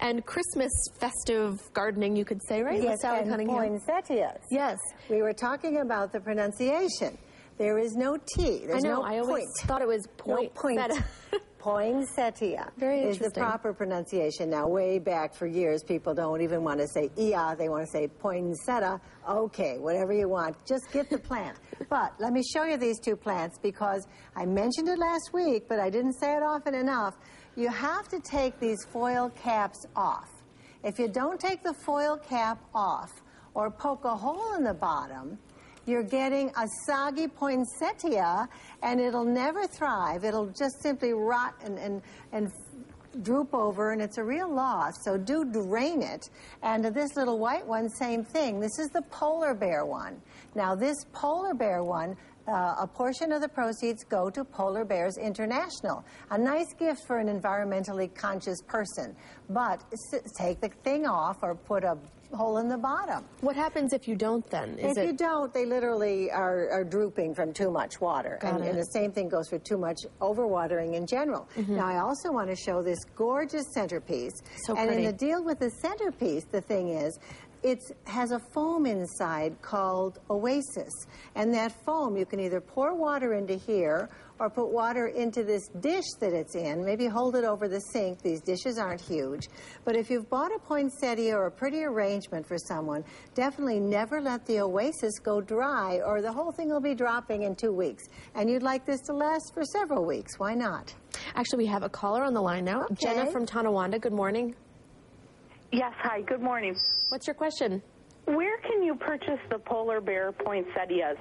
and Christmas festive gardening, you could say, right? Yes, Sally and Cunningham. poinsettias. Yes. We were talking about the pronunciation. There is no T. There's I know. no I always point. thought it was poinsettia. Poinsettia Very is the interesting. proper pronunciation. Now, way back for years, people don't even want to say ia. They want to say poinsettia. Okay, whatever you want. Just get the plant. But let me show you these two plants because I mentioned it last week, but I didn't say it often enough. You have to take these foil caps off. If you don't take the foil cap off or poke a hole in the bottom, you're getting a soggy poinsettia, and it'll never thrive. It'll just simply rot and droop over, and it's a real loss. So do drain it. And this little white one, same thing. This is the polar bear one. Now, this polar bear one, a portion of the proceeds go to Polar Bears International. A nice gift for an environmentally conscious person. But take the thing off or put a hole in the bottom. What happens if you don't then? If you don't, they literally are drooping from too much water. Got it. And the same thing goes for too much overwatering in general. Now, I also want to show this gorgeous centerpiece. So and pretty. in the deal with the centerpiece, the thing is, it has a foam inside called Oasis. And that foam, you can either pour water into here or put water into this dish that it's in. Maybe hold it over the sink. These dishes aren't huge. But if you've bought a poinsettia or a pretty arrangement for someone, definitely never let the Oasis go dry or the whole thing will be dropping in 2 weeks. And you'd like this to last for several weeks. Why not? Actually, we have a caller on the line now. Okay. Jenna from Tonawanda. Good morning. Yes, hi, good morning. What's your question? Where can you purchase the polar bear poinsettias?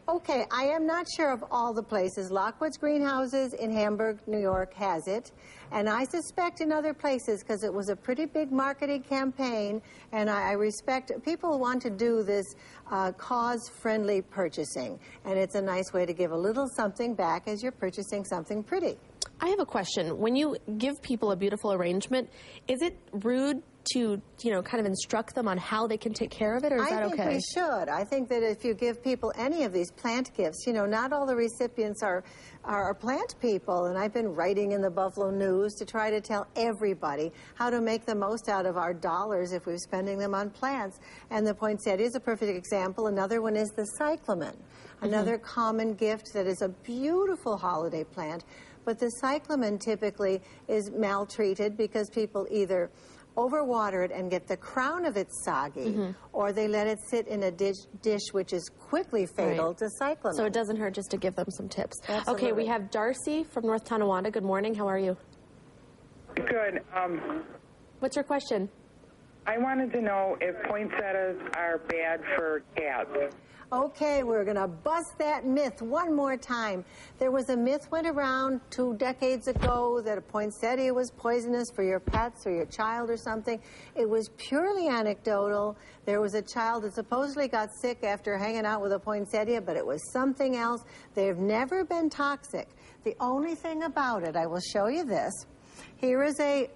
Okay, I am not sure of all the places. Lockwood's Greenhouses in Hamburg, New York has it. And I suspect in other places, because it was a pretty big marketing campaign, and I respect people want to do this cause-friendly purchasing. And it's a nice way to give a little something back as you're purchasing something pretty. I have a question. When you give people a beautiful arrangement, is it rude to, kind of instruct them on how they can take care of it, or is that okay? I think we should. I think that if you give people any of these plant gifts, not all the recipients are plant people, and I've been writing in the Buffalo News to try to tell everybody how to make the most out of our dollars if we're spending them on plants. And the poinsettia is a perfect example. Another one is the cyclamen, another common gift that is a beautiful holiday plant. But the cyclamen typically is maltreated because people either overwater it and get the crown of it soggy, or they let it sit in a dish which is quickly fatal to cyclamen. So it doesn't hurt just to give them some tips. Absolutely. Okay, we have Darcy from North Tonawanda. Good morning. How are you? Good. What's your question? I wanted to know if poinsettias are bad for cats. Okay, we're going to bust that myth one more time. There was a myth went around 2 decades ago that a poinsettia was poisonous for your pets or your child or something. It was purely anecdotal. There was a child that supposedly got sick after hanging out with a poinsettia, but it was something else. They've never been toxic. The only thing about it, I will show you this. Here is a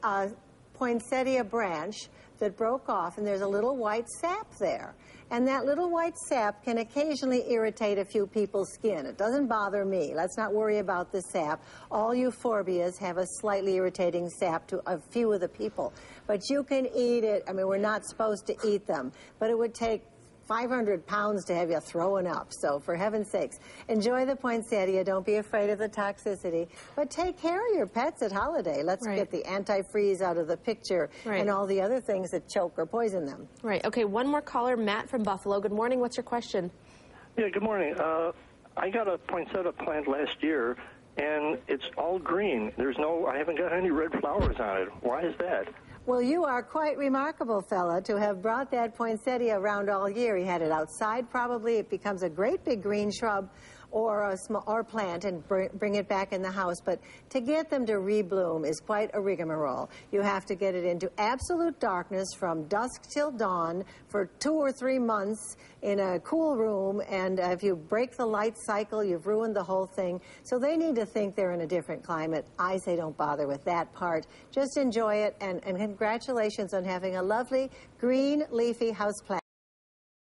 poinsettia branch that broke off, and there's a little white sap there. And that little white sap can occasionally irritate a few people's skin. It doesn't bother me. Let's not worry about the sap. All euphorbias have a slightly irritating sap to a few of the people. But you can eat it. I mean, we're not supposed to eat them. But it would take 500 pounds to have you throwing up. So for heaven's sakes, enjoy the poinsettia. Don't be afraid of the toxicity. But take care of your pets at holiday. Let's get the antifreeze out of the picture and all the other things that choke or poison them. Right. Okay, one more caller, Matt from Buffalo. Good morning. What's your question? Yeah, good morning. I got a poinsettia plant last year, and it's all green. I haven't got any red flowers on it. Why is that? Well, you are quite remarkable, fella, to have brought that poinsettia around all year. He had it outside, probably. It becomes a great big green shrub or a small plant and bring it back in the house. But to get them to rebloom is quite a rigmarole. You have to get it into absolute darkness from dusk till dawn for 2 or 3 months in a cool room. And if you break the light cycle, you've ruined the whole thing. So they need to think they're in a different climate. I say don't bother with that part. Just enjoy it, and congratulations on having a lovely green leafy houseplant.